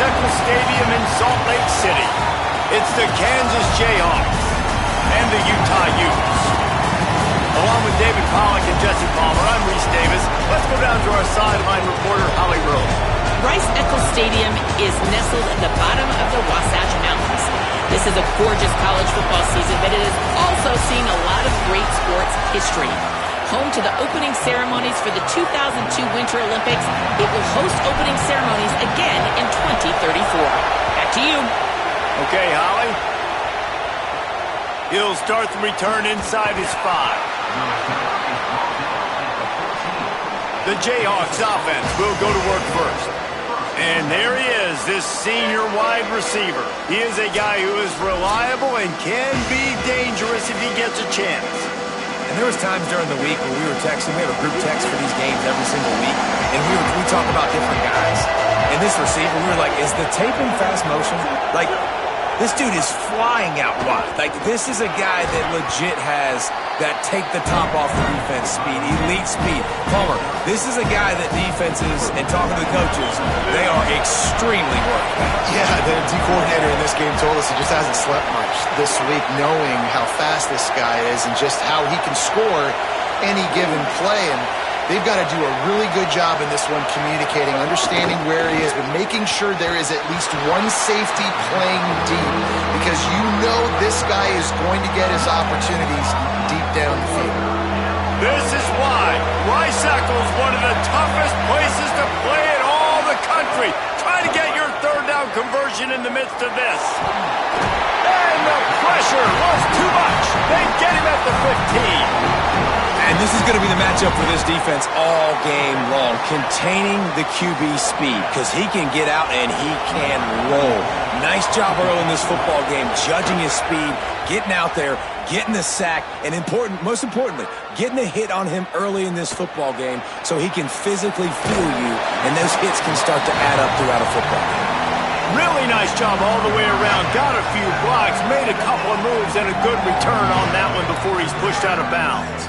Eccles Stadium in Salt Lake City. It's the Kansas Jayhawks and the Utah Utes. Along with David Pollack and Jesse Palmer, I'm Reese Davis. Let's go down to our sideline reporter, Holly Rose. Rice-Eccles Stadium is nestled at the bottom of the Wasatch Mountains. This is a gorgeous college football season, but it has also seen a lot of great sports history. Home to the opening ceremonies for the 2002 Winter Olympics, it will host opening ceremonies again in 2034. Back to you. Okay, Holly. He'll start the return inside his 5. The Jayhawks offense will go to work first. And there he is, this senior wide receiver. He is a guy who is reliable and can be dangerous if he gets a chance. And there was times during the week where we were texting. We have a group text for these games every single week. And we talk about different guys. And this receiver, we were like, is the tape in fast motion? Like, this dude is flying out wide. Like, this is a guy that legit has that take the top off the defense speed, elite speed. Palmer, this is a guy that defenses, and talking to the coaches, they are extremely worried about. Yeah, the D coordinator in this game told us he just hasn't slept much this week, knowing how fast this guy is and just how he can score any given play. And they've got to do a really good job in this one communicating, understanding where he is, but making sure there is at least one safety playing deep, because you know this guy is going to get his opportunities deep down the field. This is why Rice-Eccles, one of the toughest places to play in all the country. Try to get your third down conversion in the midst of this. And the pressure was too much. They get him at the 15. And this is going to be the matchup for this defense all game long, containing the QB speed, because he can get out and he can roll. Nice job early in this football game, judging his speed, getting out there, getting the sack, and most importantly, getting a hit on him early in this football game so he can physically feel you, and those hits can start to add up throughout a football game. Really nice job all the way around. Got a few blocks, made a couple of moves, and a good return on that one before he's pushed out of bounds.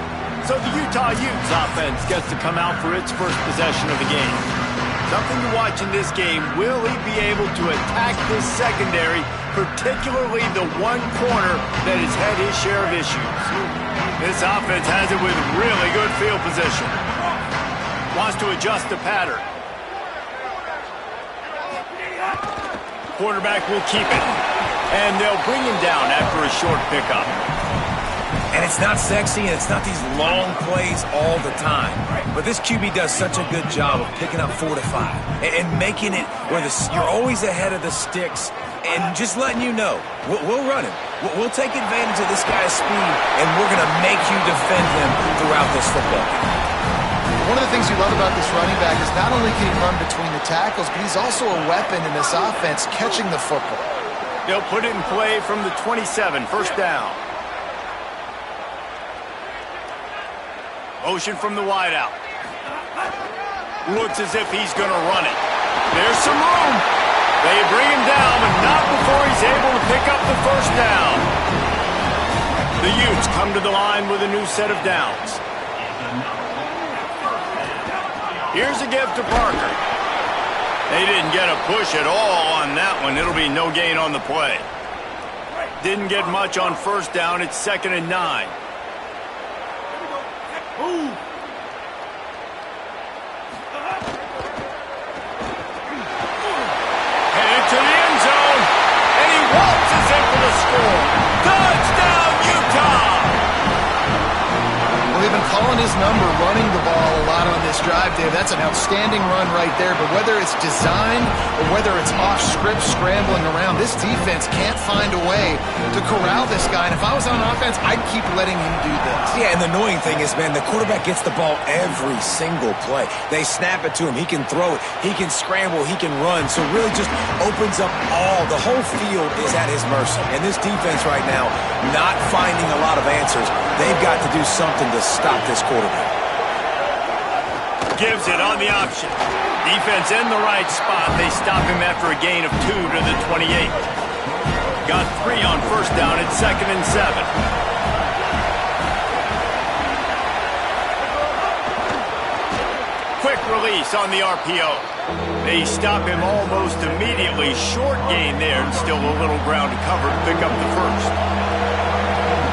So the Utah Utes offense gets to come out for its first possession of the game. Something to watch in this game. Will he be able to attack this secondary, particularly the one corner that has had his share of issues? This offense has it with really good field position. Wants to adjust the pattern. Quarterback will keep it. And they'll bring him down after a short pickup. And it's not sexy, and it's not these long plays all the time. But this QB does such a good job of picking up 4 to 5 and making it where you're always ahead of the sticks and just letting you know, we'll run him. We'll take advantage of this guy's speed, and we're going to make you defend him throughout this football game. One of the things you love about this running back is not only can he run between the tackles, but he's also a weapon in this offense catching the football. They'll put it in play from the 27, first down. Motion from the wideout. Looks as if he's going to run it. There's some room. They bring him down, but not before he's able to pick up the first down. The Utes come to the line with a new set of downs. Here's a give to Parker. They didn't get a push at all on that one. It'll be no gain on the play. Didn't get much on first down. It's 2nd and 9. Headed to the end zone, and he waltzes in for the score. Touchdown, Utah! Well, they've been calling his number, running the ball a lot on this drive, Dave. That's an outstanding run right there. But whether it's designed or whether it's off script, scrambling around, this defense can't find a way to corral this guy. And if I was on offense, I'd keep letting him do this. Yeah, and the annoying thing is, man, the quarterback gets the ball every single play. They snap it to him. He can throw it. He can scramble. He can run. So really just opens up the whole field is at his mercy. And this defense right now, not finding a lot of answers. They've got to do something to stop this quarterback. Gives it on the option. Defense in the right spot. They stop him after a gain of 2 to the 28. Got 3 on first down. It's 2nd and 7. Quick release on the RPO. They stop him almost immediately. Short gain there, and still a little ground to cover to pick up the first.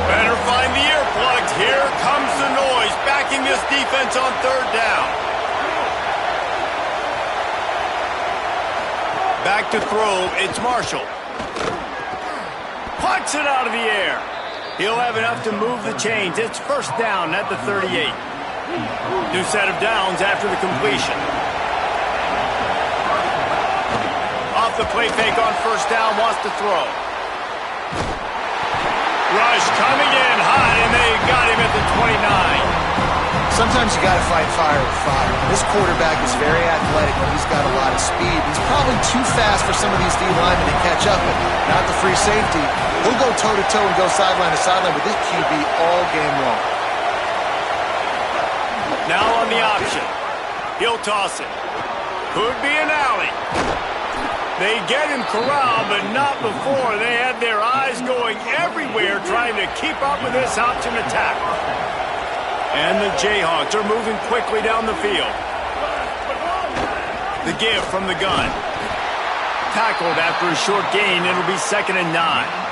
Better find the earplugs. Here comes the noise, backing this defense on third down. Back to throw, it's Marshall. Puts it out of the air. He'll have enough to move the chains. It's first down at the 38. New set of downs after the completion. Off the play fake on first down, wants to throw. Rush coming in high, and they got him at the 29. Sometimes you got to fight fire with fire. This quarterback is very athletic, and he's got a lot of speed. He's probably too fast for some of these D linemen to catch up, but not the free safety. He'll go toe-to-toe and go sideline to sideline with this QB all game long. Now on the option. He'll toss it. Could be an alley. They get him corralled, but not before. They had their eyes going everywhere trying to keep up with this option attack. And the Jayhawks are moving quickly down the field. The give from the gun. Tackled after a short gain. It'll be 2nd and 9.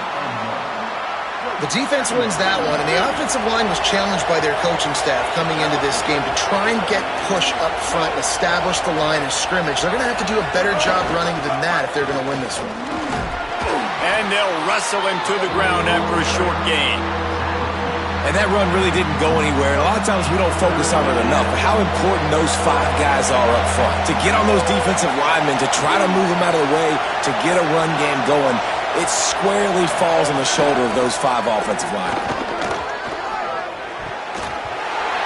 The defense wins that one, and the offensive line was challenged by their coaching staff coming into this game to try and get push up front, establish the line of scrimmage. They're going to have to do a better job running than that if they're going to win this one. And they'll wrestle him to the ground after a short gain. And that run really didn't go anywhere. And a lot of times we don't focus on it enough, but how important those 5 guys are up front. To get on those defensive linemen, to try to move them out of the way, to get a run game going, it squarely falls on the shoulder of those 5 offensive linemen.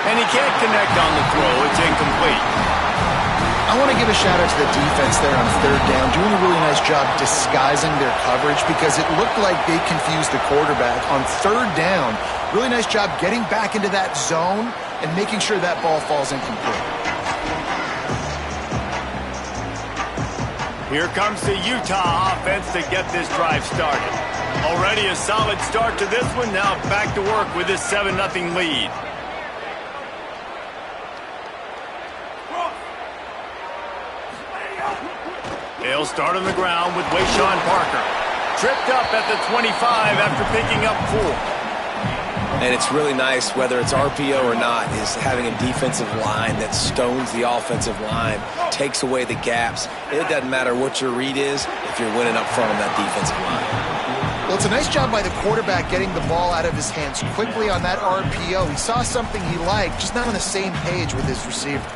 And he can't connect on the throw. It's incomplete. I want to give a shout-out to the defense there on third down, doing a really nice job disguising their coverage because it looked like they confused the quarterback. On third down, really nice job getting back into that zone and making sure that ball falls incomplete. Here comes the Utah offense to get this drive started. Already a solid start to this one. Now back to work with this 7-0 lead. They'll start on the ground with Wayshawn Parker. Tripped up at the 25 after picking up 4. And it's really nice, whether it's RPO or not, is having a defensive line that stones the offensive line, takes away the gaps. It doesn't matter what your read is if you're winning up front on that defensive line. Well, it's a nice job by the quarterback getting the ball out of his hands quickly on that RPO. He saw something he liked, just not on the same page with his receiver.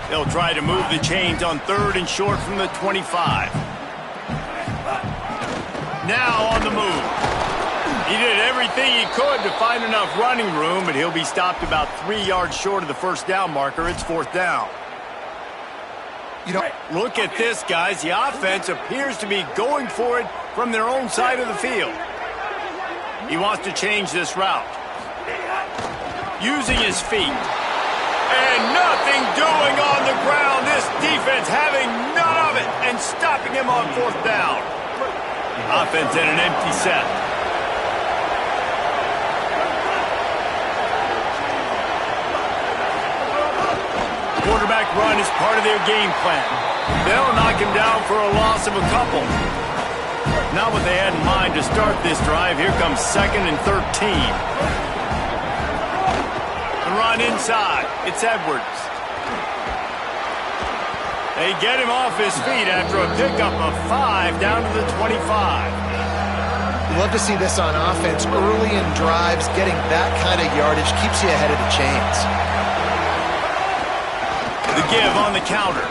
They'll try to move the chains on 3rd and short from the 25. Now on the move. He did everything he could to find enough running room, but he'll be stopped about 3 yards short of the first down marker. It's 4th down. You know, look at this, guys. The offense appears to be going for it from their own side of the field. He wants to change this route. Using his feet. And nothing doing on the ground. This defense having none of it and stopping him on 4th down. Offense in an empty set. Quarterback run is part of their game plan. They'll knock him down for a loss of a couple. Not what they had in mind to start this drive. Here comes 2nd and 13. The run inside. It's Edwards. They get him off his feet after a pickup of 5 down to the 25. Love to see this on offense. Early in drives, getting that kind of yardage keeps you ahead of the chains. The give on the counter.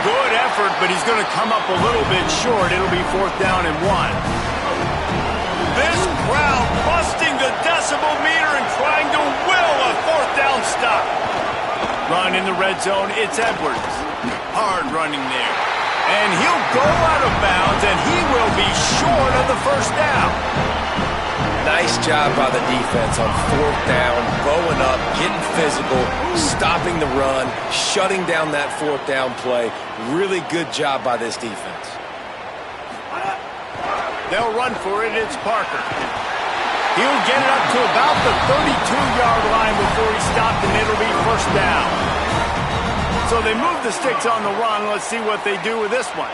Good effort, but he's going to come up a little bit short. It'll be 4th down and 1. This crowd busting the decibel meter and trying to will a 4th down stop. Run in the red zone. It's Edwards. Hard running there. And he'll go out of bounds, and he will be short of the first down. Nice job by the defense on 4th down, bowing up, getting physical, stopping the run, shutting down that 4th down play. Really good job by this defense. They'll run for it. It's Parker. He'll get it up to about the 32-yard line before he stopped, and it'll be first down. So they move the sticks on the run. Let's see what they do with this one.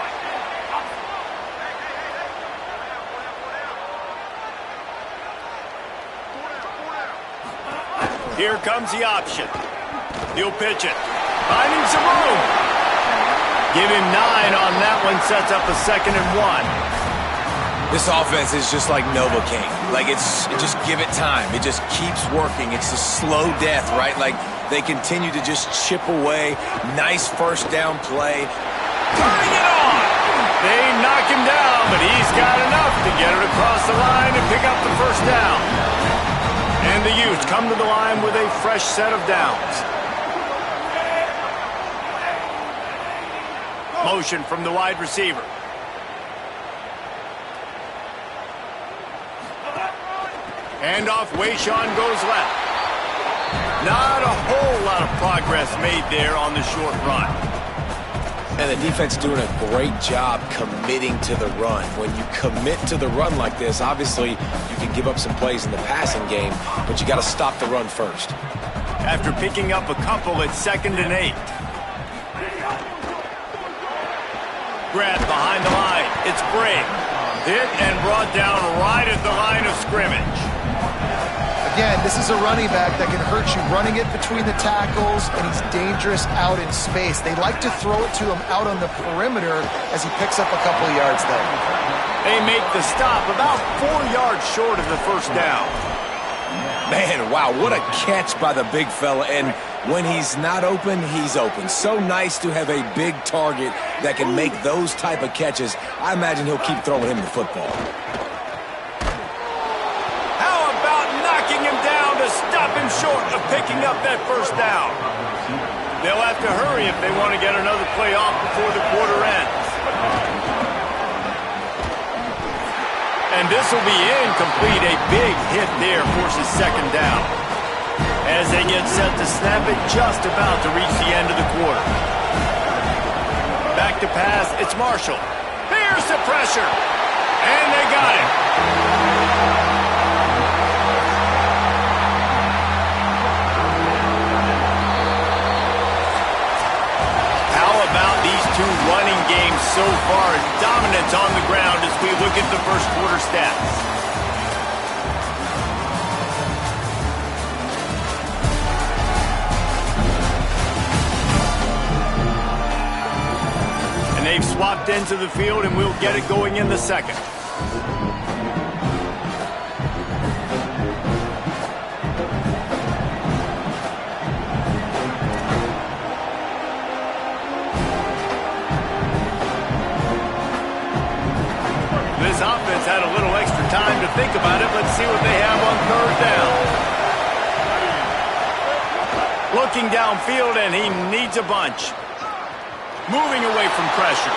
Here comes the option. He'll pitch it. Finding some room. Give him 9 on that one. Sets up a 2nd and 1. This offense is just like Novocaine. Like, just give it time. It just keeps working. It's a slow death, right? Like, they continue to just chip away. Nice first down play. Turning it on! They knock him down, but he's got enough to get it across the line and pick up the first down. And the Utes come to the line with a fresh set of downs. Motion from the wide receiver. Handoff, Wayshawn goes left. Not a whole lot of progress made there on the short run. And the defense doing a great job committing to the run. When you commit to the run like this, obviously you can give up some plays in the passing game, but you got to stop the run first. After picking up a couple, it's 2nd and 8. Grabbed behind the line. It's Bray. Hit and brought down right at the line of scrimmage. Again, this is a running back that can hurt you running it between the tackles, and he's dangerous out in space. They like to throw it to him out on the perimeter as he picks up a couple of yards there. They make the stop about 4 yards short of the first down. Man, wow, what a catch by the big fella. And when he's not open, he's open. So nice to have a big target that can make those type of catches. I imagine he'll keep throwing him the football. Stop him short of picking up that first down. They'll have to hurry if they want to get another play off before the quarter ends. And this will be incomplete. A big hit there forces 2nd down. As they get set to snap it, just about to reach the end of the quarter. Back to pass, it's Marshall. Here's the pressure. And they got it. About these two running games so far. Dominance on the ground as we look at the first quarter stats. And they've swapped into the field, and we'll get it going in the second. This offense had a little extra time to think about it. Let's see what they have on 3rd down. Looking downfield, and he needs a bunch. Moving away from pressure.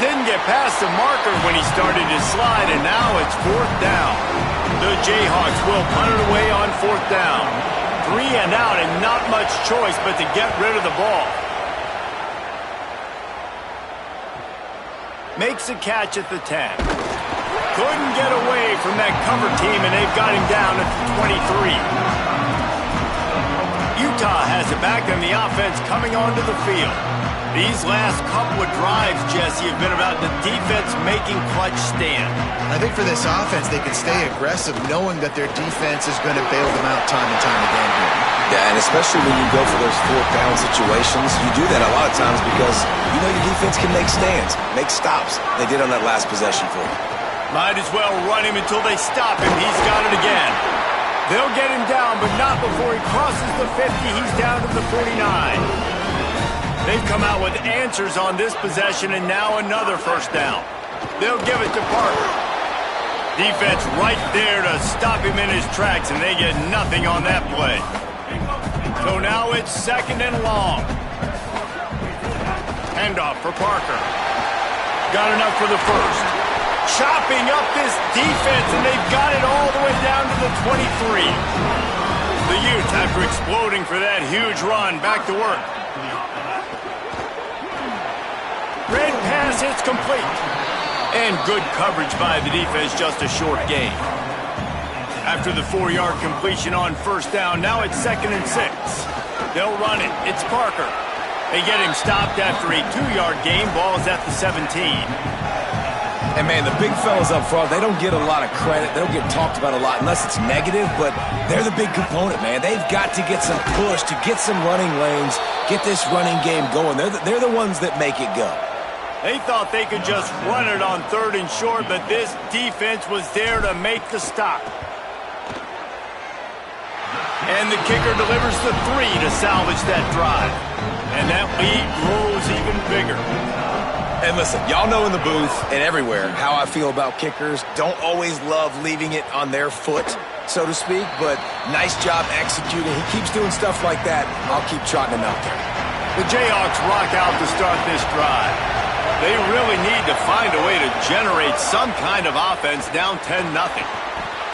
Didn't get past the marker when he started his slide, and now it's 4th down. The Jayhawks will punt it away on 4th down. 3 and out, and not much choice but to get rid of the ball. Makes a catch at the 10. Couldn't get away from that cover team, and they've got him down at the 23. Utah has it back, and the offense coming onto the field. These last couple of drives, Jesse, have been about the defense making clutch stand. I think for this offense, they can stay aggressive knowing that their defense is going to bail them out time and time again here. Yeah, and especially when you go for those 4th down situations, you do that a lot of times because you know your defense can make stands, make stops. They did on that last possession for you. Might as well run him until they stop him. He's got it again. They'll get him down, but not before he crosses the 50. He's down to the 49. They've come out with answers on this possession, and now another first down. They'll give it to Parker. Defense right there to stop him in his tracks, and they get nothing on that play. So now it's 2nd and long. Handoff for Parker. Got enough for the first. Chopping up this defense, and they've got it all the way down to the 23. The Utes, after exploding for that huge run, back to work. Red pass hits complete. And good coverage by the defense, just a short gain. After the 4-yard completion on first down, now it's 2nd and 6. They'll run it. It's Parker. They get him stopped after a 2-yard gain. Ball is at the 17. And, man, the big fellas up front, they don't get a lot of credit. They don't get talked about a lot unless it's negative, but they're the big component, man. They've got to get some push, to get some running lanes, get this running game going. They're the ones that make it go. They thought they could just run it on 3rd and short, but this defense was there to make the stop. And the kicker delivers the 3 to salvage that drive. And that lead grows even bigger. And listen, y'all know in the booth and everywhere how I feel about kickers. Don't always love leaving it on their foot, so to speak, but nice job executing. He keeps doing stuff like that. I'll keep trotting him out there. The Jayhawks rock out to start this drive. They really need to find a way to generate some kind of offense down 10-0.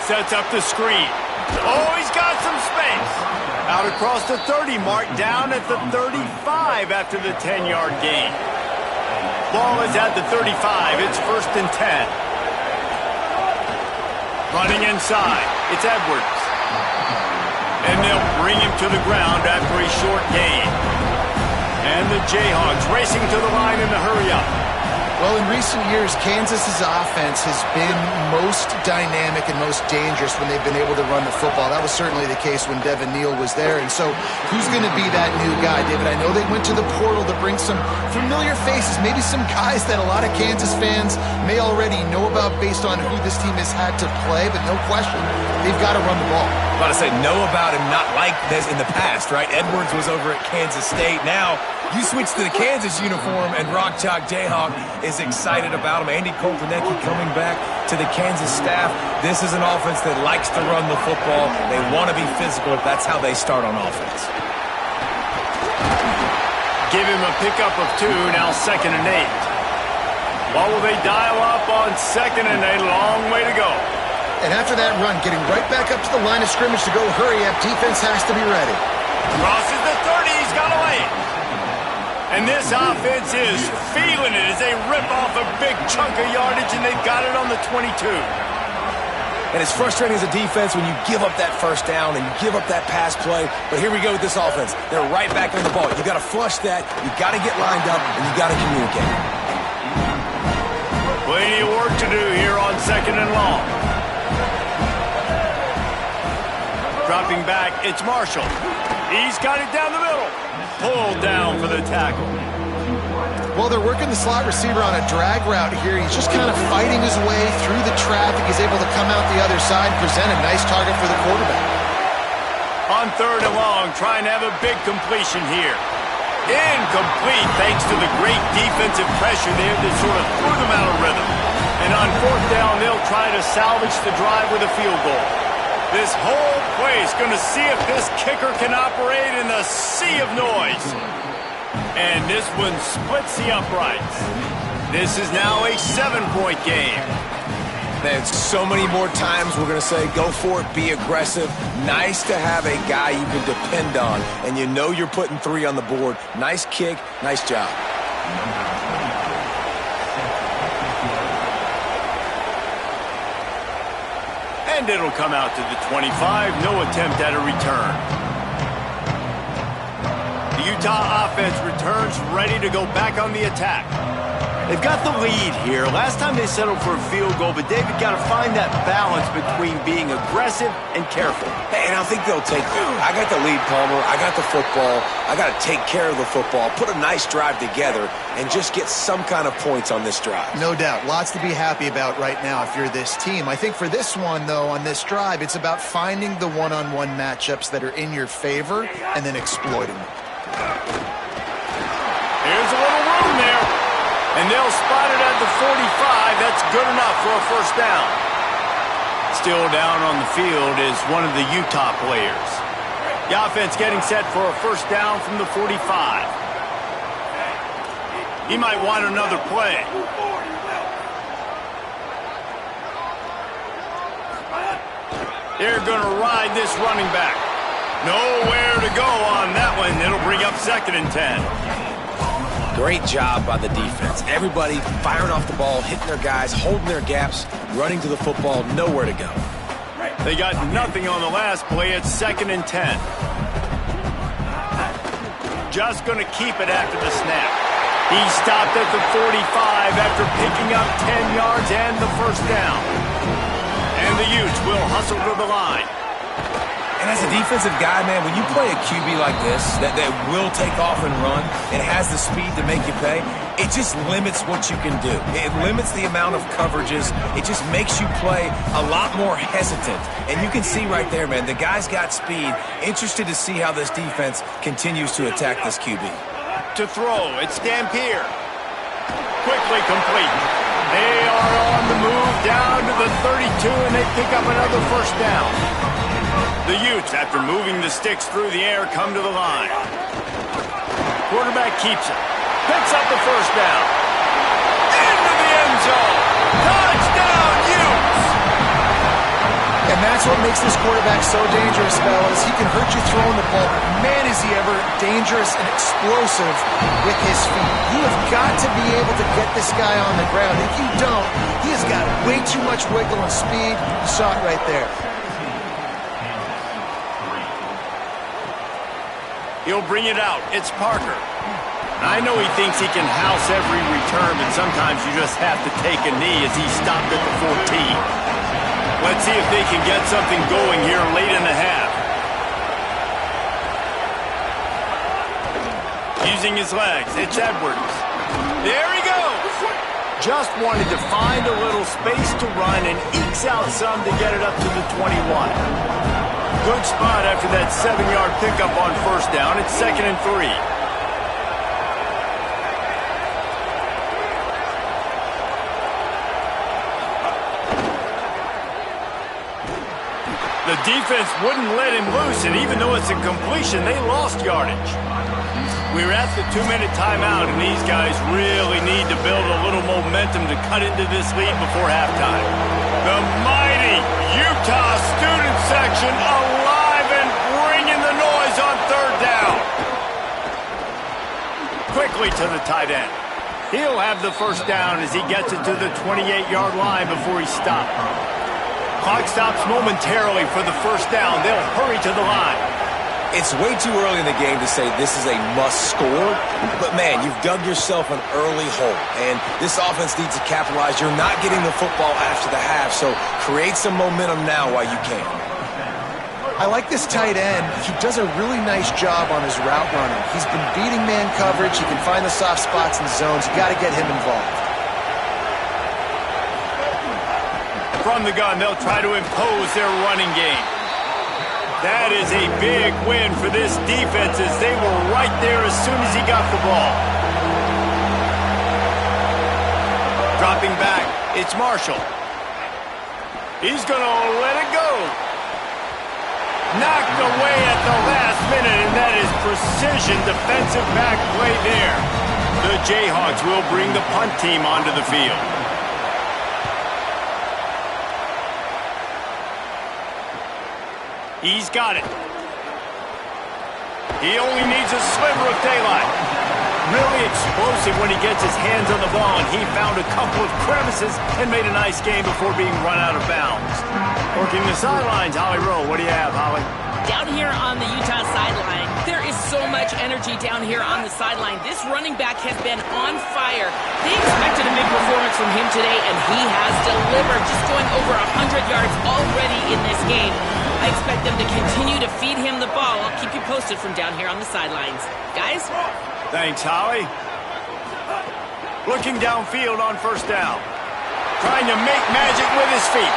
Sets up the screen. Oh, he's got some space. Out across the 30 mark, down at the 35 after the 10-yard gain. Ball is at the 35. It's 1st and 10. Running inside. It's Edwards. And they'll bring him to the ground after a short gain. And the Jayhawks racing to the line in the hurry-up. Well, in recent years, Kansas's offense has been most dynamic and most dangerous when they've been able to run the football. That was certainly the case when Devin Neal was there. And so who's going to be that new guy, David? I know they went to the portal to bring some familiar faces, maybe some guys that a lot of Kansas fans may already know about based on who this team has had to play, but no question, they've got to run the ball. I'm about to say know about him, not like this in the past, right? Edwards was over at Kansas State. Now you switch to the Kansas uniform, and Rock Chalk Jayhawk is excited about him. Andy Koltanecki coming back to the Kansas staff. This is an offense that likes to run the football. They want to be physical. That's how they start on offense. Give him a pickup of 2, now 2nd and 8. What will they dial up on 2nd and 8? Long way to go. And after that run, getting right back up to the line of scrimmage to go hurry up, defense has to be ready. Crosses the 30, he's got away. And this offense is feeling it as they rip off a big chunk of yardage, and they've got it on the 22. And it's frustrating as a defense when you give up that first down and you give up that pass play. But here we go with this offense. They're right back on the ball. You got to flush that. You got to get lined up, and you got to communicate. Plenty of work to do here on 2nd and long. Dropping back, it's Marshall. He's got it down the middle. Pulled down for the tackle. Well, they're working the slot receiver on a drag route here. He's just kind of fighting his way through the traffic. He's able to come out the other side, present a nice target for the quarterback. On 3rd and long, trying to have a big completion here. Incomplete thanks to the great defensive pressure there that sort of threw them out of rhythm. And on 4th down, they'll try to salvage the drive with a field goal. This whole place going to see if this kicker can operate in the sea of noise. And this one splits the uprights. This is now a 7-point game. Man, so many more times we're going to say, go for it, be aggressive. Nice to have a guy you can depend on, and you know you're putting 3 on the board. Nice kick, nice job. And it'll come out to the 25. No attempt at a return. The Utah offense returns ready to go back on the attack. They've got the lead here. Last time they settled for a field goal, but David got to find that balance between being aggressive and careful. And I think they'll take it. I got the lead, Palmer. I got the football. I got to take care of the football, put a nice drive together, and just get some kind of points on this drive. No doubt. Lots to be happy about right now if you're this team. I think for this one, though, on this drive, it's about finding the one-on-one matchups that are in your favor and then exploiting them. Here's a little room there. And they'll spot it at the 45. That's good enough for a first down. Still down on the field is one of the Utah players. The offense getting set for a first down from the 45. He might want another play. They're going to ride this running back. Nowhere to go on that one. It'll bring up 2nd and 10. Great job by the defense. Everybody firing off the ball, hitting their guys, holding their gaps, running to the football, nowhere to go. They got nothing on the last play. It's 2nd and 10. Just going to keep it after the snap. He stopped at the 45 after picking up 10 yards and the first down. And the Utes will hustle to the line. And as a defensive guy, man, when you play a QB like this that will take off and run and has the speed to make you pay, it just limits what you can do. It limits the amount of coverages. It just makes you play a lot more hesitant. And you can see right there, man, the guy's got speed. Interested to see how this defense continues to attack this QB. To throw, it's Dampier. Quickly complete. They are on the move down to the 32, and they pick up another first down. The Utes, after moving the sticks through the air, come to the line. Quarterback keeps it. Picks up the first down. Into the end zone. Touchdown, Utes! And that's what makes this quarterback so dangerous, fellas. He can hurt you throwing the ball. Man, is he ever dangerous and explosive with his feet. You have got to be able to get this guy on the ground. If you don't, he has got way too much wiggle and speed. You saw it right there. He'll bring it out. It's Parker. I know he thinks he can house every return, but sometimes you just have to take a knee as he stopped at the 14. Let's see if they can get something going here late in the half. Using his legs, it's Edwards. There he goes! Just wanted to find a little space to run and ekes out some to get it up to the 21. Good spot after that 7-yard pickup on first down. It's 2nd and 3. The defense wouldn't let him loose, and even though it's a completion, they lost yardage. We're at the 2-minute timeout, and these guys really need to build a little momentum to cut into this lead before halftime. The mighty Utah student section alive and bringing the noise on third down. Quickly to the tight end. He'll have the first down as he gets it to the 28-yard line before he stopped. Clock stops momentarily for the first down. They'll hurry to the line. It's way too early in the game to say this is a must score, but man, you've dug yourself an early hole, and this offense needs to capitalize. You're not getting the football after the half, so create some momentum now while you can. I like this tight end. He does a really nice job on his route running. He's been beating man coverage. He can find the soft spots in the zones. You got to get him involved. From the gun, they'll try to impose their running game. That is a big win for this defense as they were right there as soon as he got the ball. Dropping back, it's Marshall. He's going to let it go. Knocked away at the last minute, and that is precision defensive back play there. The Jayhawks will bring the punt team onto the field. He's got it. He only needs a sliver of daylight. Really explosive when he gets his hands on the ball, and he found a couple of crevices and made a nice game before being run out of bounds. Working the sidelines, Holly Rowe. What do you have, Holly? Down here on the Utah sideline, there is so much energy down here on the sideline. This running back has been on fire. They expected a big performance from him today, and he has delivered, just going over 100 yards already in this game. I expect them to continue to feed him the ball. I'll keep you posted from down here on the sidelines. Guys? Thanks, Holly. Looking downfield on first down. Trying to make magic with his feet.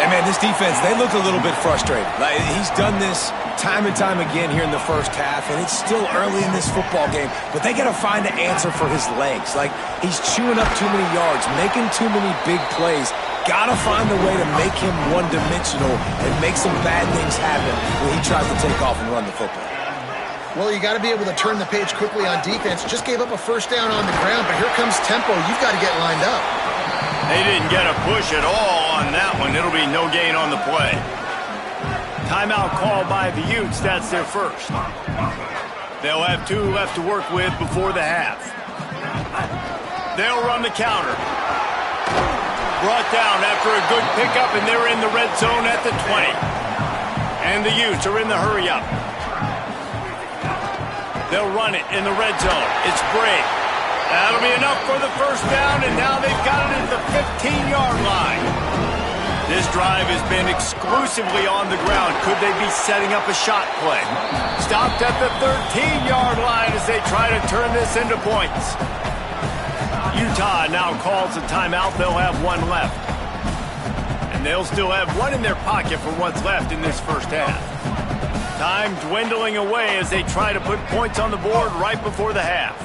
And man, this defense, they look a little bit frustrated. Like, he's done this time and time again here in the first half, and it's still early in this football game, but they got to find an answer for his legs. Like, he's chewing up too many yards, making too many big plays. Got to find a way to make him one-dimensional and make some bad things happen when he tries to take off and run the football. Well, you got to be able to turn the page quickly on defense. Just gave up a first down on the ground, but here comes tempo. You've got to get lined up. They didn't get a push at all on that one. It'll be no gain on the play. Timeout called by the Utes. That's their first. They'll have 2 left to work with before the half. They'll run the counter. Brought down after a good pickup, and they're in the red zone at the 20. And the Utes are in the hurry-up. They'll run it in the red zone. It's Bray. That'll be enough for the first down, and now they've got it at the 15-yard line. This drive has been exclusively on the ground. Could they be setting up a shot play? Stopped at the 13-yard line as they try to turn this into points. Utah now calls a timeout. They'll have one left. And they'll still have one in their pocket for what's left in this first half. Time dwindling away as they try to put points on the board right before the half.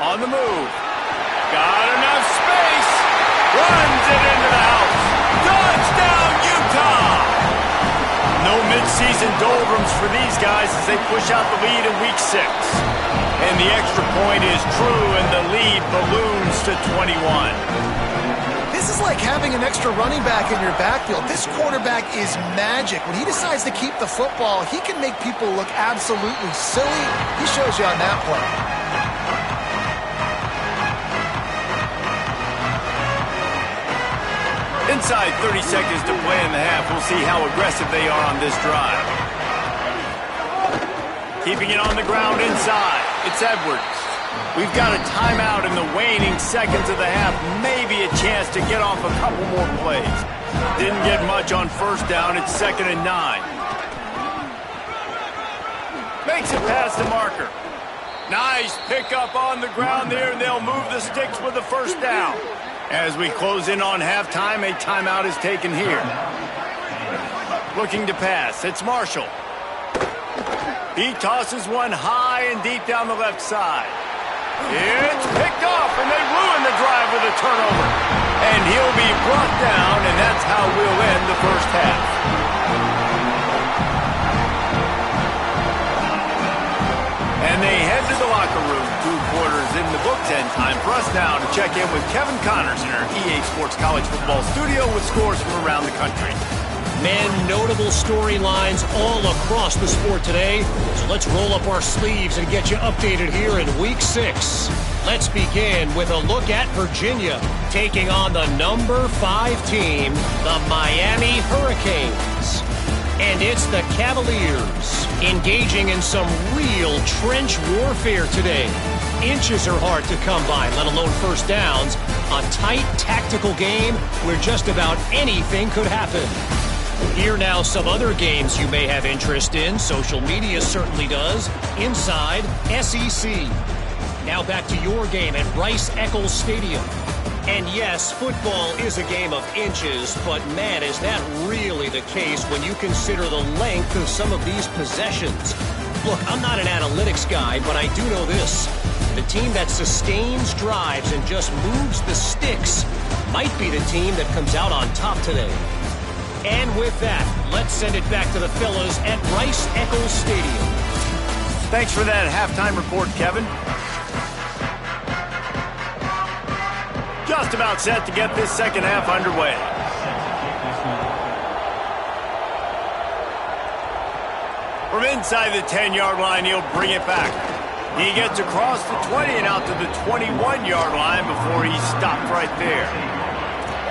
On the move. Got enough space. Runs it into the house. Touchdown, Utah! No mid-season doldrums for these guys as they push out the lead in Week 6. And the extra point is true, and the lead balloons to 21. This is like having an extra running back in your backfield. This quarterback is magic. When he decides to keep the football, he can make people look absolutely silly. He shows you on that play. Inside 30 seconds to play in the half. We'll see how aggressive they are on this drive. Keeping it on the ground inside. It's Edwards. We've got a timeout in the waning seconds of the half. Maybe a chance to get off a couple more plays. Didn't get much on first down. It's 2nd and 9. Makes it past the marker. Nice pickup on the ground there, and they'll move the sticks with the first down. As we close in on halftime, a timeout is taken here. Looking to pass. It's Marshall. He tosses one high and deep down the left side. It's picked off, and they ruin the drive with a turnover. And he'll be brought down, and that's how we'll end the first half. And they head to the locker room. 2 quarters in the books, and time for us now to check in with Kevin Connors in our EA Sports College Football studio with scores from around the country. Men, notable storylines all across the sport today. So let's roll up our sleeves and get you updated here in Week 6. Let's begin with a look at Virginia taking on the number 5 team, the Miami Hurricanes. And it's the Cavaliers engaging in some real trench warfare today. Inches are hard to come by, let alone first downs. A tight tactical game where just about anything could happen. Here now some other games you may have interest in. Social media certainly does. Inside SEC. Now back to your game at Rice-Eccles Stadium. And yes, football is a game of inches, but man, is that really the case when you consider the length of some of these possessions. Look, I'm not an analytics guy, but I do know this. The team that sustains drives and just moves the sticks might be the team that comes out on top today. And with that, let's send it back to the fellas at Rice-Eccles Stadium. Thanks for that halftime report, Kevin. Just about set to get this second half underway. From inside the 10-yard line, he'll bring it back. He gets across the 20 and out to the 21-yard line before he's stopped right there.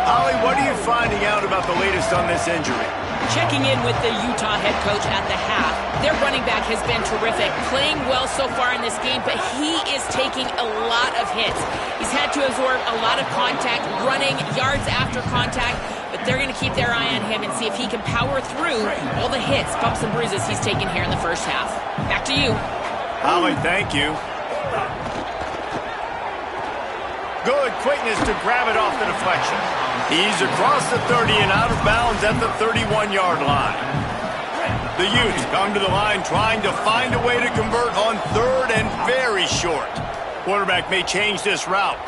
Holly, what are you finding out about the latest on this injury? Checking in with the Utah head coach at the half. Their running back has been terrific, playing well so far in this game, but he is taking a lot of hits. He's had to absorb a lot of contact, running yards after contact, but they're going to keep their eye on him and see if he can power through all the hits, bumps, and bruises he's taken here in the first half. Back to you. Holly, thank you. Good quickness to grab it off the deflection. He's across the 30 and out of bounds at the 31-yard line. The Utes come to the line trying to find a way to convert on 3rd and very short. Quarterback may change this route.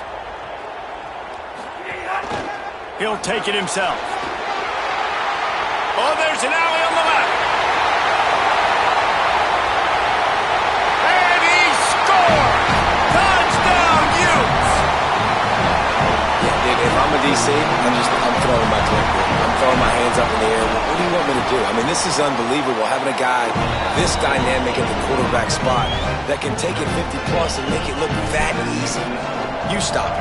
He'll take it himself. Oh, there's an alley on the left. And he scores! Touchdown, Utes! If I'm a DC, I'm throwing my clipboard. I'm throwing my hands up in the air. What do you want me to do? I mean, this is unbelievable, having a guy this dynamic at the quarterback spot that can take it 50-plus and make it look that easy. You stop it.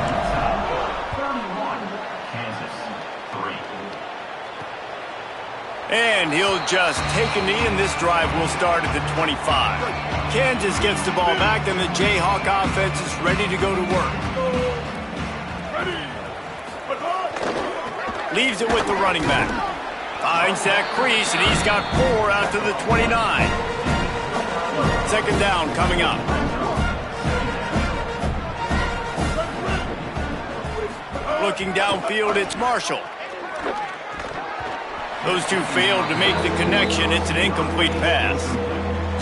And he'll just take a knee, and this drive will start at the 25. Kansas gets the ball back, and the Jayhawk offense is ready to go to work. Leaves it with the running back. Finds that crease, and he's got 4 out to the 29. Second down coming up. Looking downfield, it's Marshall. Those two failed to make the connection. It's an incomplete pass.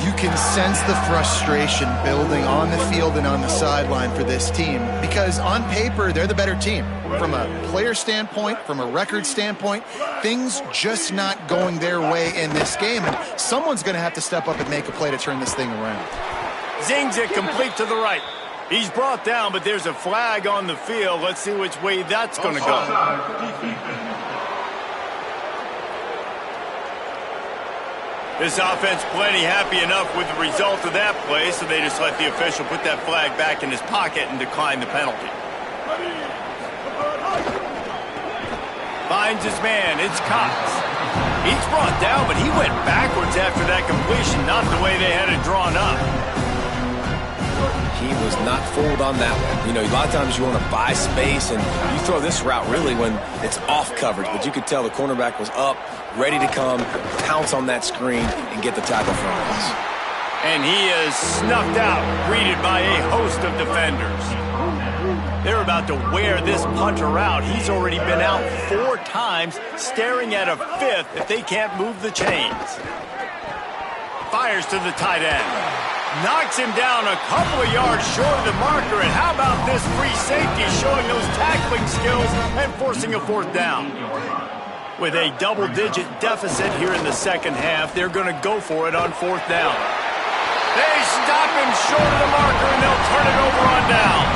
You can sense the frustration building on the field and on the sideline for this team because on paper, they're the better team. From a player standpoint, from a record standpoint, things just not going their way in this game, and someone's going to have to step up and make a play to turn this thing around. Zings it complete to the right. He's brought down, but there's a flag on the field. Let's see which way that's going to go. This offense plenty happy enough with the result of that play, so they just let the official put that flag back in his pocket and decline the penalty. Finds his man. It's Cox. He's brought down, but he went backwards after that completion, not the way they had it drawn up. He was not fooled on that one. You know, a lot of times you want to buy space, and you throw this route really when it's off coverage. But you could tell the cornerback was up, ready to come, pounce on that screen, and get the tackle from us. And he is snuffed out, greeted by a host of defenders. They're about to wear this punter out. He's already been out 4 times, staring at a 5th if they can't move the chains. Fires to the tight end. Knocks him down a couple of yards short of the marker. And how about this free safety showing those tackling skills and forcing a 4th down? With a double-digit deficit here in the second half, they're going to go for it on 4th down. They stop him short of the marker, and they'll turn it over on downs.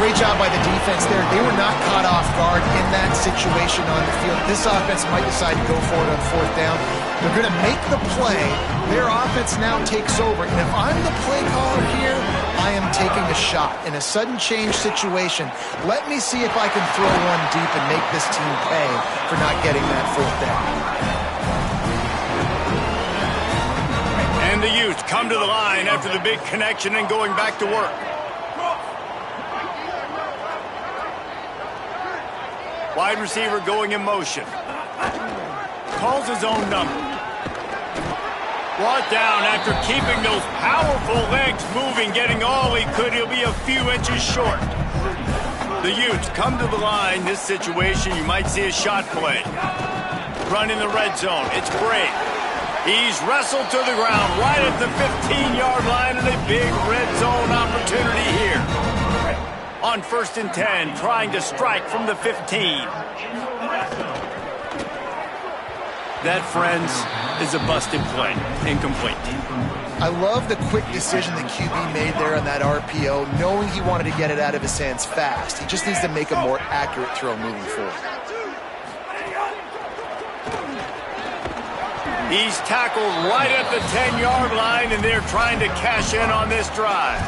Great job by the defense there. They were not caught off guard in that situation on the field. This offense might decide to go for it on 4th down. They're going to make the play. Their offense now takes over. And if I'm the play caller here, I am taking a shot. In a sudden change situation, let me see if I can throw one deep and make this team pay for not getting that 4th down. And the Utes come to the line after the big connection and going back to work. Wide receiver going in motion. Calls his own number. Brought down after keeping those powerful legs moving, getting all he could. He'll be a few inches short. The Utes come to the line. This situation, you might see a shot play. Run in the red zone. It's Bray. He's wrestled to the ground right at the 15-yard line, and a big red zone opportunity here. On 1st and 10, trying to strike from the 15. That, friends, is a busted play. Incomplete. I love the quick decision that QB made there on that RPO, knowing he wanted to get it out of his hands fast. He just needs to make a more accurate throw moving forward. He's tackled right at the 10-yard line, and they're trying to cash in on this drive.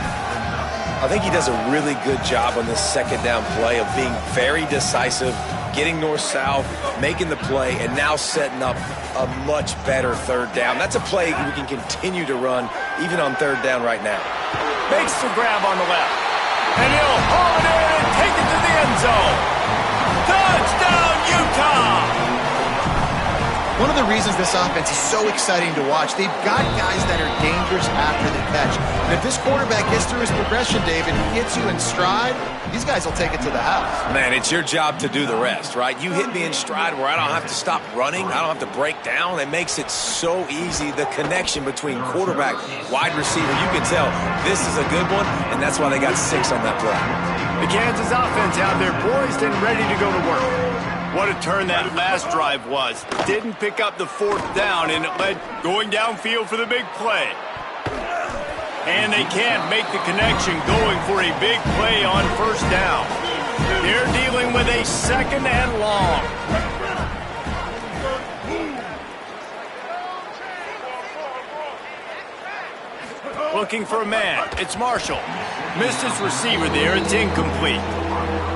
I think he does a really good job on this second down play of being very decisive, getting north-south, making the play, and now setting up a much better 3rd down. That's a play we can continue to run even on 3rd down right now. Makes the grab on the left. And he'll haul it in and take it to the end zone. Touchdown, Utah! One of the reasons this offense is so exciting to watch, they've got guys that are dangerous after the catch. And if this quarterback gets through his progression, David, and he hits you in stride, these guys will take it to the house. Man, it's your job to do the rest, right? You hit me in stride where I don't have to stop running. I don't have to break down. It makes it so easy. The connection between quarterback, wide receiver, you can tell this is a good one, and that's why they got 6 on that play. The Kansas offense out there poised and ready to go to work. What a turn that last drive was. Didn't pick up the 4th down, and it led going downfield for the big play. And they can't make the connection going for a big play on 1st down. They're dealing with a 2nd and long. looking for a man. It's Marshall. Missed his receiver there. It's incomplete.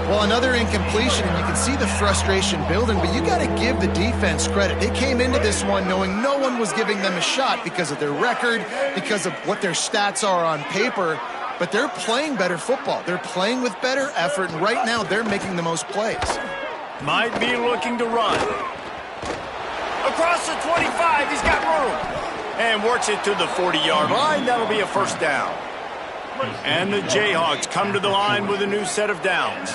Well, another incompletion, and you can see the frustration building, but you got to give the defense credit. They came into this one knowing no one was giving them a shot because of their record, because of what their stats are on paper, but they're playing better football. They're playing with better effort, and right now they're making the most plays. Might be looking to run. Across the 25, he's got room. And works it to the 40-yard line. That'll be a first down. And the Jayhawks come to the line with a new set of downs.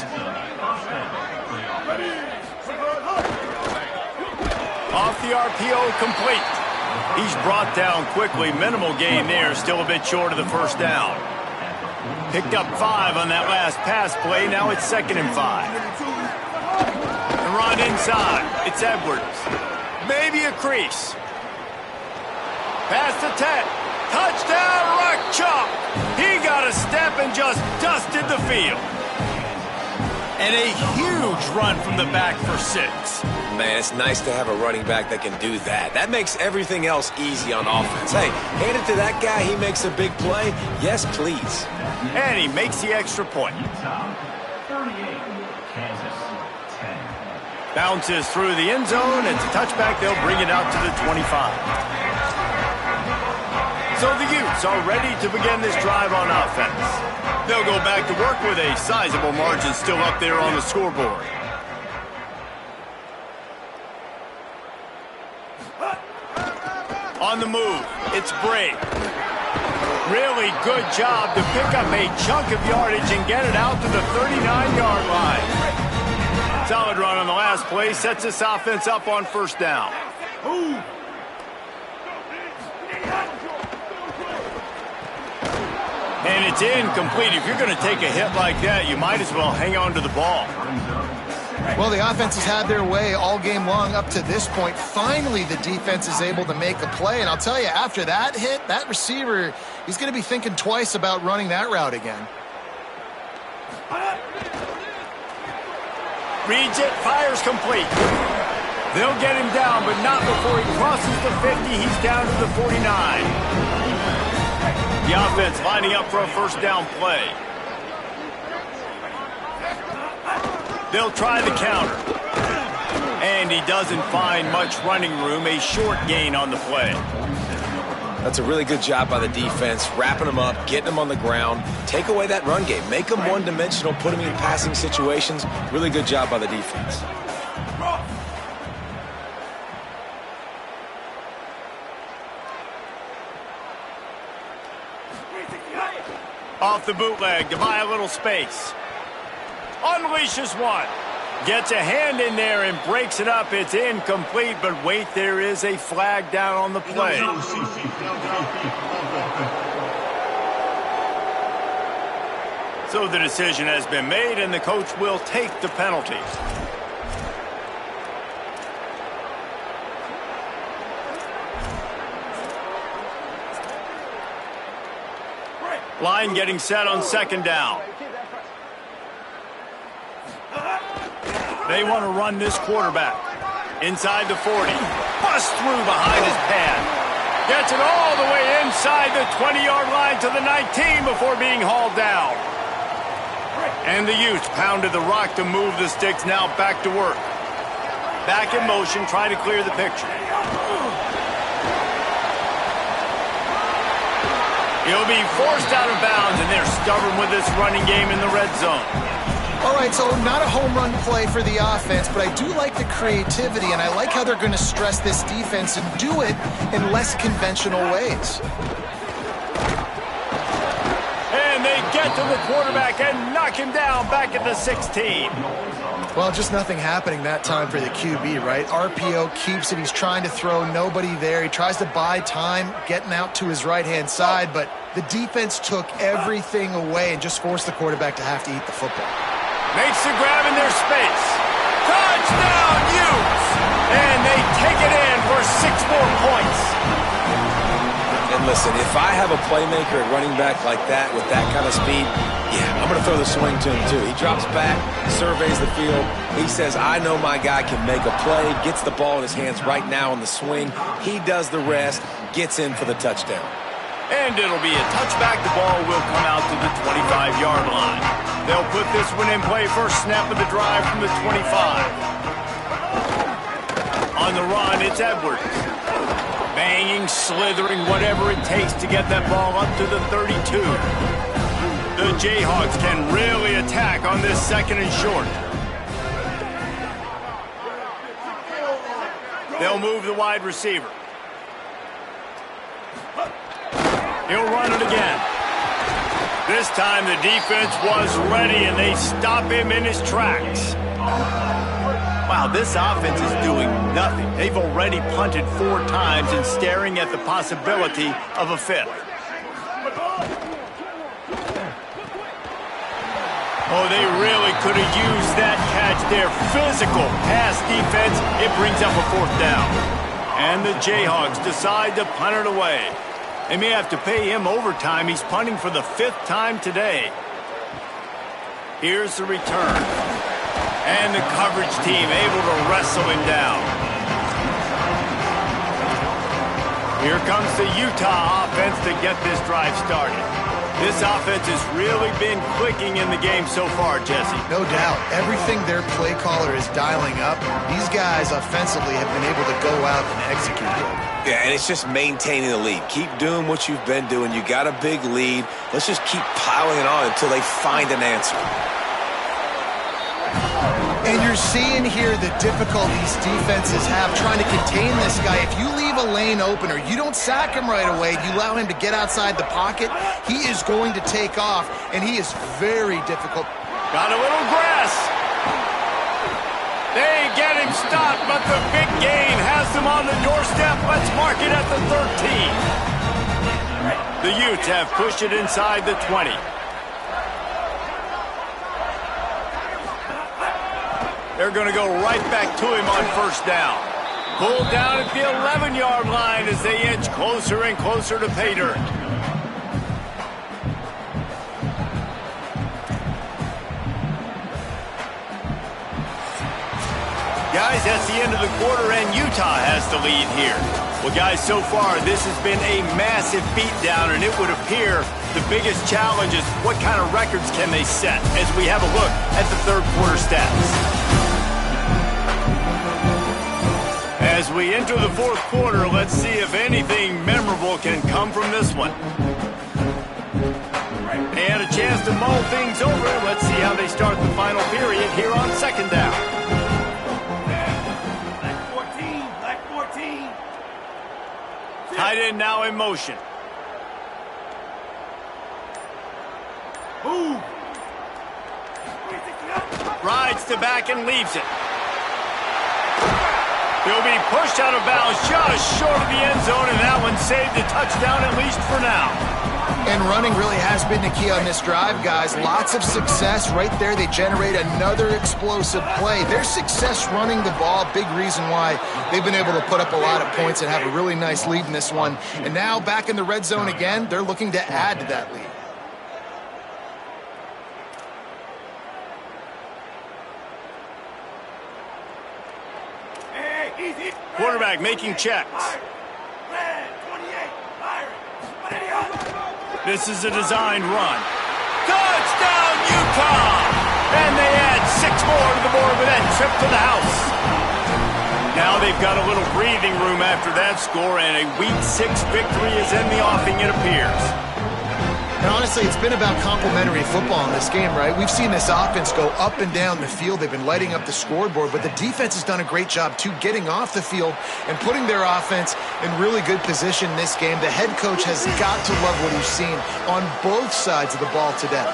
Off the RPO, complete. He's brought down quickly. Minimal gain there. Still a bit short of the first down. Picked up 5 on that last pass play. Now it's 2nd and 5. And run inside. It's Edwards. Maybe a crease. Past the 10. Touchdown, Rock Chalk. He got a step and just dusted the field. And a huge run from the back for 6. Man, it's nice to have a running back that can do that. That makes everything else easy on offense. Hey, hand it to that guy. He makes a big play. Yes, please. And he makes the extra point. Bounces through the end zone. It's a touchback. They'll bring it out to the 25. So the Utes are ready to begin this drive on offense. They'll go back to work with a sizable margin still up there on the scoreboard. On the move, it's Bray. Really good job to pick up a chunk of yardage and get it out to the 39-yard line. Solid run on the last play, sets this offense up on first down. And it's incomplete. If you're going to take a hit like that, you might as well hang on to the ball. Well, the offense has had their way all game long up to this point. Finally, the defense is able to make a play. And I'll tell you, after that hit, that receiver, he's going to be thinking twice about running that route again. Reads it, fires complete. They'll get him down, but not before he crosses the 50. He's down to the 49. The offense lining up for a first down play. They'll try the counter. And he doesn't find much running room. A short gain on the play. That's a really good job by the defense, wrapping them up, getting them on the ground. Take away that run game. Make them one-dimensional, put them in passing situations. Really good job by the defense. Off the bootleg to buy a little space. Unleashes one. Gets a hand in there and breaks it up. It's incomplete, but wait, there is a flag down on the play. So the decision has been made, and the coach will take the penalty. Line getting set on second down. They want to run this quarterback. Inside the 40. Bust through behind his pad. Gets it all the way inside the 20-yard line to the 19 before being hauled down. And the Utes pounded the rock to move the sticks, now back to work. Back in motion, trying to clear the picture. He'll be forced out of bounds, and they're stubborn with this running game in the red zone. All right, so not a home run play for the offense, but I do like the creativity, and I like how they're going to stress this defense and do it in less conventional ways. And they get to the quarterback and knock him down back at the 16. Well, just nothing happening that time for the QB, right? RPO keeps it. He's trying to throw, nobody there. He tries to buy time, getting out to his right-hand side, but the defense took everything away and just forced the quarterback to have to eat the football. Makes the grab in their space. Touchdown, Utes! And they take it in for 6 more points. And listen, if I have a playmaker at running back like that with that kind of speed, yeah, I'm going to throw the swing to him too. He drops back, surveys the field. He says, I know my guy can make a play, gets the ball in his hands right now on the swing. He does the rest, gets in for the touchdown. And it'll be a touchback. The ball will come out to the 25-yard line. They'll put this one in play. First snap of the drive from the 25. On the run, it's Edwards. Banging, slithering, whatever it takes to get that ball up to the 32. The Jayhawks can really attack on this second and short. They'll move the wide receiver. He'll run it again. This time the defense was ready, and they stop him in his tracks. Wow, this offense is doing nothing. They've already punted 4 times and staring at the possibility of a 5th. Oh, they really could have used that catch there. Physical pass defense. It brings up a 4th down. And the Jayhawks decide to punt it away. They may have to pay him overtime. He's punting for the 5th time today. Here's the return. And the coverage team able to wrestle him down. Here comes the Utah offense to get this drive started. This offense has really been clicking in the game so far, Jesse. No doubt. Everything their play caller is dialing up, these guys offensively have been able to go out and execute it. Yeah, and it's just maintaining the lead. Keep doing what you've been doing. You got a big lead. Let's just keep piling it on until they find an answer. And you're seeing here the difficulties defenses have trying to contain this guy. If you leave a lane open or you don't sack him right away, you allow him to get outside the pocket, he is going to take off, and he is very difficult. Got a little grass. They get him stopped, but the big gain has him on the doorstep. Let's mark it at the 13. The Utes have pushed it inside the 20. They're going to go right back to him on first down. Pulled down at the 11-yard line as they inch closer and closer to pay dirt. Guys, that's the end of the quarter, and Utah has the lead here. Well, guys, so far, this has been a massive beatdown, and it would appear the biggest challenge is what kind of records can they set as we have a look at the third quarter stats. As we enter the fourth quarter, let's see if anything memorable can come from this one. They had a chance to mull things over. Let's see how they start the final period here on second down. Black 14. Tight end now in motion. Move. Rides to back and leaves it. He'll be pushed out of bounds just short of the end zone, and that one saved a touchdown at least for now. And running really has been the key on this drive, guys. Lots of success right there. They generate another explosive play. Their success running the ball, big reason why they've been able to put up a lot of points and have a really nice lead in this one. And now back in the red zone again, they're looking to add to that lead. Quarterback making checks. This is a designed run. Touchdown, Utah! And they add 6 more to the board with that trip to the house. Now they've got a little breathing room after that score, and a Week 6 victory is in the offing, it appears. And honestly, it's been about complementary football in this game, right? We've seen this offense go up and down the field. They've been lighting up the scoreboard, but the defense has done a great job, too, getting off the field and putting their offense in really good position in this game. The head coach has got to love what he's seen on both sides of the ball today.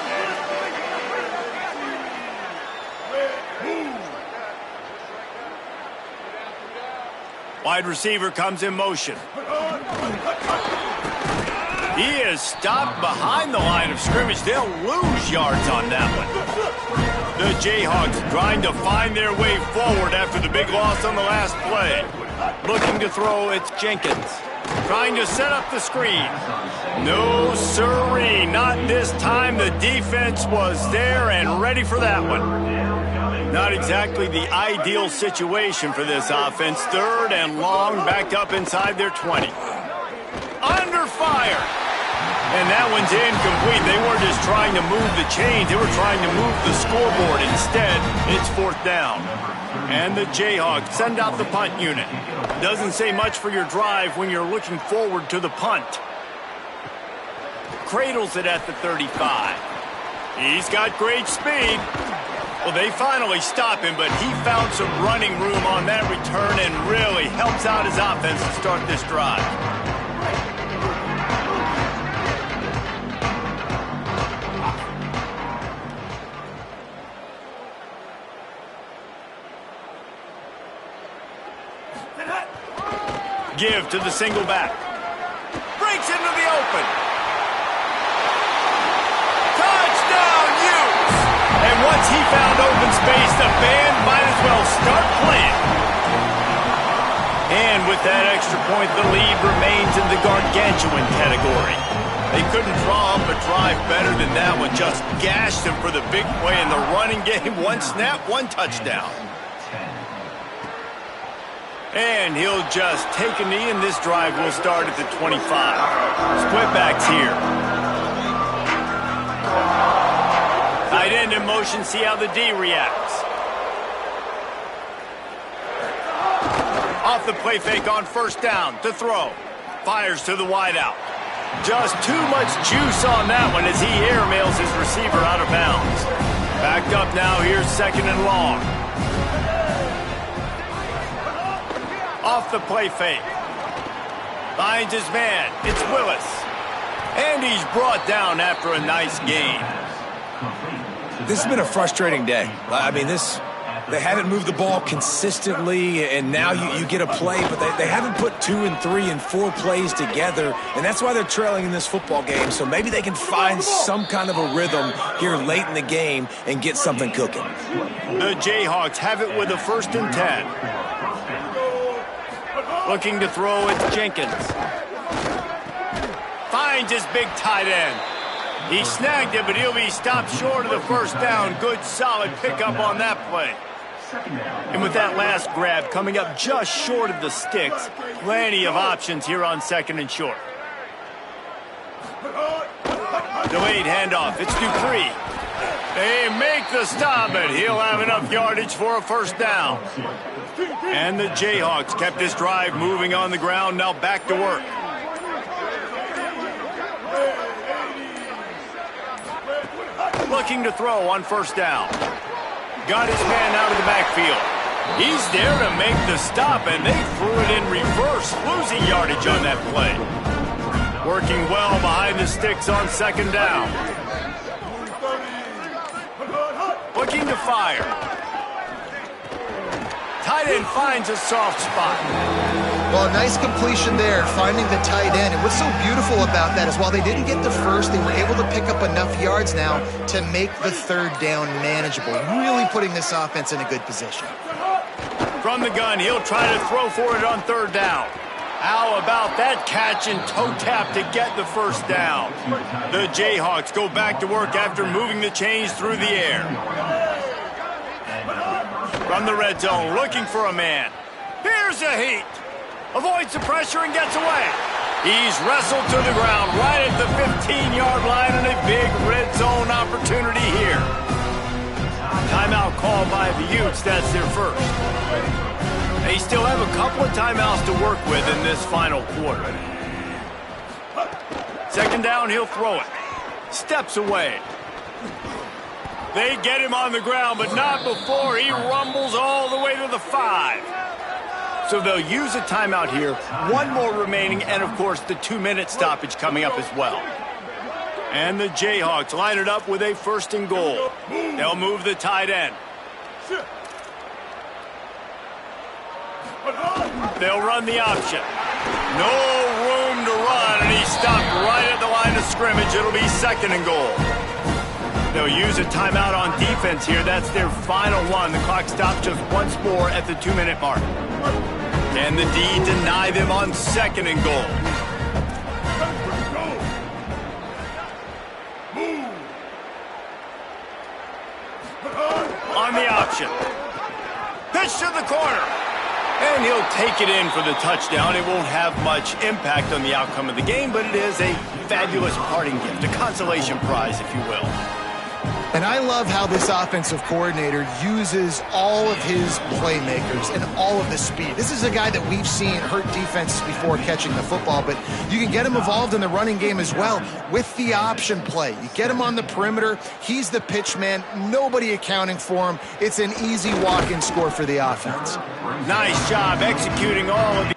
Wide receiver comes in motion. He is stopped behind the line of scrimmage. They'll lose yards on that one. The Jayhawks trying to find their way forward after the big loss on the last play. Looking to throw, it's Jenkins. Trying to set up the screen. No sirree, not this time. The defense was there and ready for that one. Not exactly the ideal situation for this offense. Third and long, backed up inside their 20. Under fire. And that one's incomplete. They weren't just trying to move the chains. They were trying to move the scoreboard. Instead, it's 4th down. And the Jayhawks send out the punt unit. Doesn't say much for your drive when you're looking forward to the punt. Cradles it at the 35. He's got great speed. Well, they finally stop him, but he found some running room on that return and really helps out his offense to start this drive. Give to the single back. Breaks into the open. Touchdown, Utes! And once he found open space, the band might as well start playing. And with that extra point, the lead remains in the gargantuan category. They couldn't draw up a drive better than that one. Just gashed him for the big play in the running game. One snap, one touchdown. And he'll just take a knee, and this drive will start at the 25. Split backs here. Tight end in motion, see how the D reacts. Off the play fake on 1st down to throw. Fires to the wideout. Just too much juice on that one as he airmails his receiver out of bounds. Backed up now, here's 2nd and long. Off the play fake. Finds his man. It's Willis. And he's brought down after a nice gain. This has been a frustrating day. I mean, they haven't moved the ball consistently, and now you get a play, but they haven't put 2 and 3 and 4 plays together, and that's why they're trailing in this football game. So maybe they can find some kind of a rhythm here late in the game and get something cooking. The Jayhawks have it with a 1st and 10. Looking to throw, it's Jenkins. Finds his big tight end. He snagged it, but he'll be stopped short of the 1st down. Good, solid pickup on that play. And with that last grab coming up just short of the sticks, plenty of options here on 2nd and short. Delayed handoff, it's Dupree. They make the stop, but he'll have enough yardage for a 1st down. And the Jayhawks kept this drive moving on the ground, now back to work. Looking to throw on 1st down. Got his man out of the backfield. He's there to make the stop, and they threw it in reverse, losing yardage on that play. Working well behind the sticks on 2nd down. Looking to fire. Tight end finds a soft spot. Well, a nice completion there, finding the tight end. And what's so beautiful about that is while they didn't get the first, they were able to pick up enough yards now to make the 3rd down manageable. Really putting this offense in a good position. From the gun, he'll try to throw for it on 3rd down. How about that catch and toe tap to get the 1st down? The Jayhawks go back to work after moving the chains through the air. From the red zone, looking for a man. Here's a heat. Avoids the pressure and gets away. He's wrestled to the ground right at the 15-yard line, and a big red zone opportunity here. Timeout called by the Utes. That's their 1st. They still have a couple of timeouts to work with in this final quarter. 2nd down, he'll throw it. Steps away. They get him on the ground, but not before he rumbles all the way to the 5. So they'll use a timeout here. 1 more remaining, and of course the 2-minute stoppage coming up as well. And the Jayhawks line it up with a 1st and goal. They'll move the tight end. They'll run the option. No room to run, and he's stopped right at the line of scrimmage. It'll be 2nd and goal. They'll use a timeout on defense here. That's their final one. The clock stops just once more at the 2-minute mark. Can the D deny them on 2nd and goal? On the option. Pitch to the corner. And he'll take it in for the touchdown. It won't have much impact on the outcome of the game, but it is a fabulous parting gift, a consolation prize, if you will. And I love how this offensive coordinator uses all of his playmakers and all of the speed. This is a guy that we've seen hurt defenses before catching the football, but you can get him involved in the running game as well with the option play. You get him on the perimeter. He's the pitch man. Nobody accounting for him. It's an easy walk-in score for the offense. Nice job executing all of the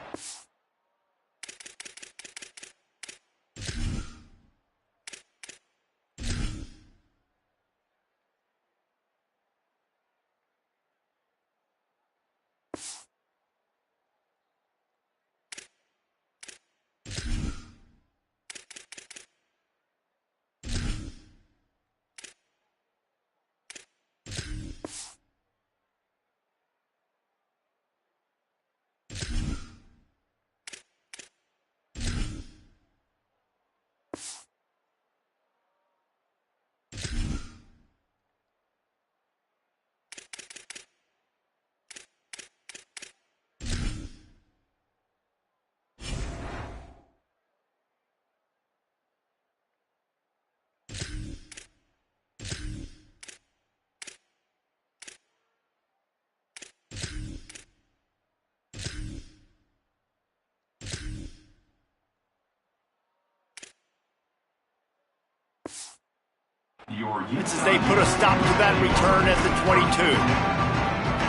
as they put a stop to that return at the 22.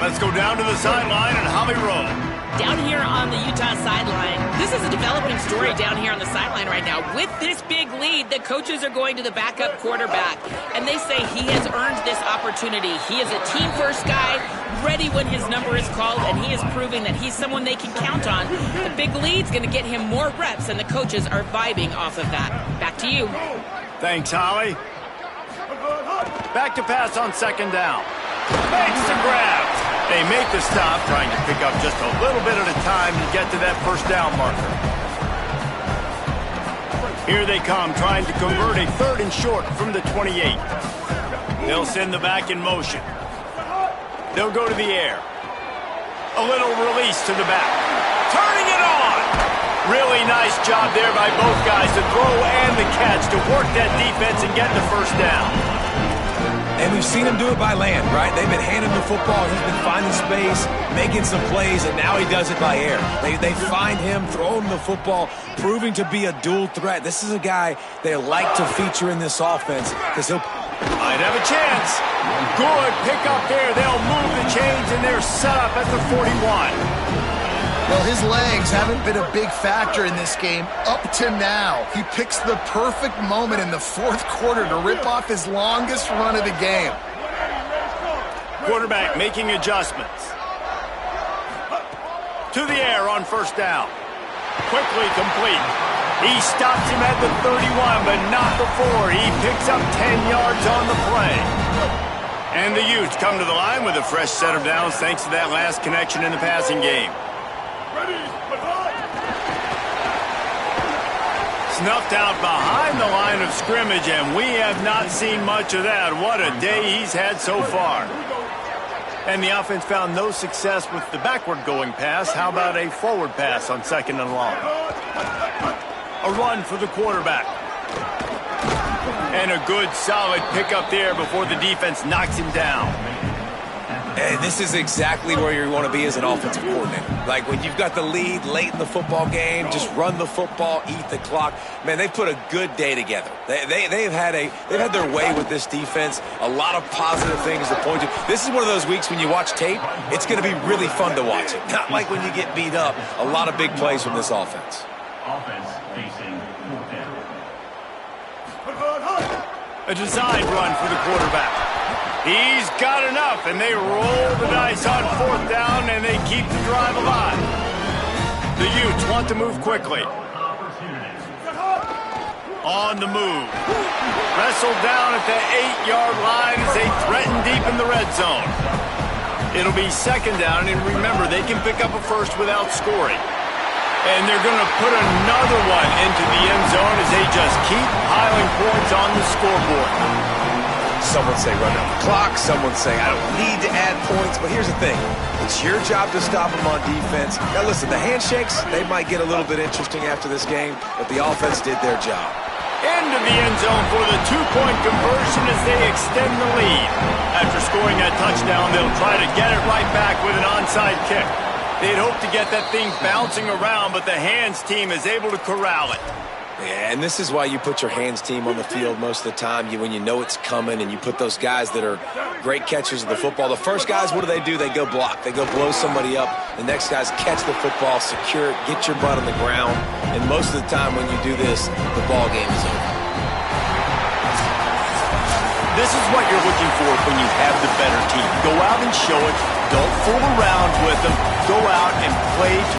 Let's go down to the sideline and Holly roll. Down here on the Utah sideline, this is a developing story down here on the sideline right now. With this big lead, the coaches are going to the backup quarterback, and they say he has earned this opportunity. He is a team-first guy, ready when his number is called, and he is proving that he's someone they can count on. The big lead's going to get him more reps, and the coaches are vibing off of that. Back to you. Thanks, Holly. Back to pass on second down. Makes the grab. They make the stop, trying to pick up just a little bit at a time to get to that first down marker. Here they come, trying to convert a third and short from the 28. They'll send the back in motion. They'll go to the air. A little release to the back. Turning it on! Really nice job there by both guys, the throw and the catch, to work that defense and get the first down. And we've seen him do it by land, right? They've been handing the football. He's been finding space, making some plays, and now he does it by air. They find him, throw him the football, proving to be a dual threat. This is a guy they like to feature in this offense because he'll might have a chance. Good pick up there. They'll move the chains, and they're set up at the 41. Well, his legs haven't been a big factor in this game up to now. He picks the perfect moment in the fourth quarter to rip off his longest run of the game. Quarterback making adjustments. To the air on first down. Quickly complete. He stops him at the 31, but not before. He picks up 10 yards on the play. And the Utes come to the line with a fresh set of downs thanks to that last connection in the passing game. Snuffed out behind the line of scrimmage, and we have not seen much of that. What a day he's had so far. And the offense found no success with the backward-going pass. How about a forward pass on second and long? A run for the quarterback. And a good, solid pickup there before the defense knocks him down. And this is exactly where you want to be as an offensive coordinator. Like when you've got the lead late in the football game, just run the football, eat the clock. Man, they've put a good day together. They've had their way with this defense. A lot of positive things to point to. This is one of those weeks when you watch tape, it's going to be really fun to watch it. Not like when you get beat up. A lot of big plays from this offense. Offense facing fourth down. A design run for the quarterback. He's got enough, and they roll the dice on fourth down, and they keep the drive alive. The Utes want to move quickly. On the move. Wrestled down at the 8-yard line as they threaten deep in the red zone. It'll be second down, and remember, they can pick up a first without scoring. And they're going to put another one into the end zone as they just keep piling points on the scoreboard. Some would say run down the clock. Some would say I don't need to add points. But here's the thing. It's your job to stop them on defense. Now, listen, the handshakes, they might get a little bit interesting after this game, but the offense did their job. Into the end zone for the two-point conversion as they extend the lead. After scoring that touchdown, they'll try to get it right back with an onside kick. They'd hope to get that thing bouncing around, but the hands team is able to corral it. Yeah, and this is why you put your hands team on the field most of the time. When you know it's coming, and you put those guys that are great catchers of the football. The first guys, what do? They go block. They go blow somebody up. The next guys catch the football, secure it, get your butt on the ground. And most of the time when you do this, the ball game is over. This is what you're looking for when you have the better team. Go out and show it. Don't fool around with them. Go out and play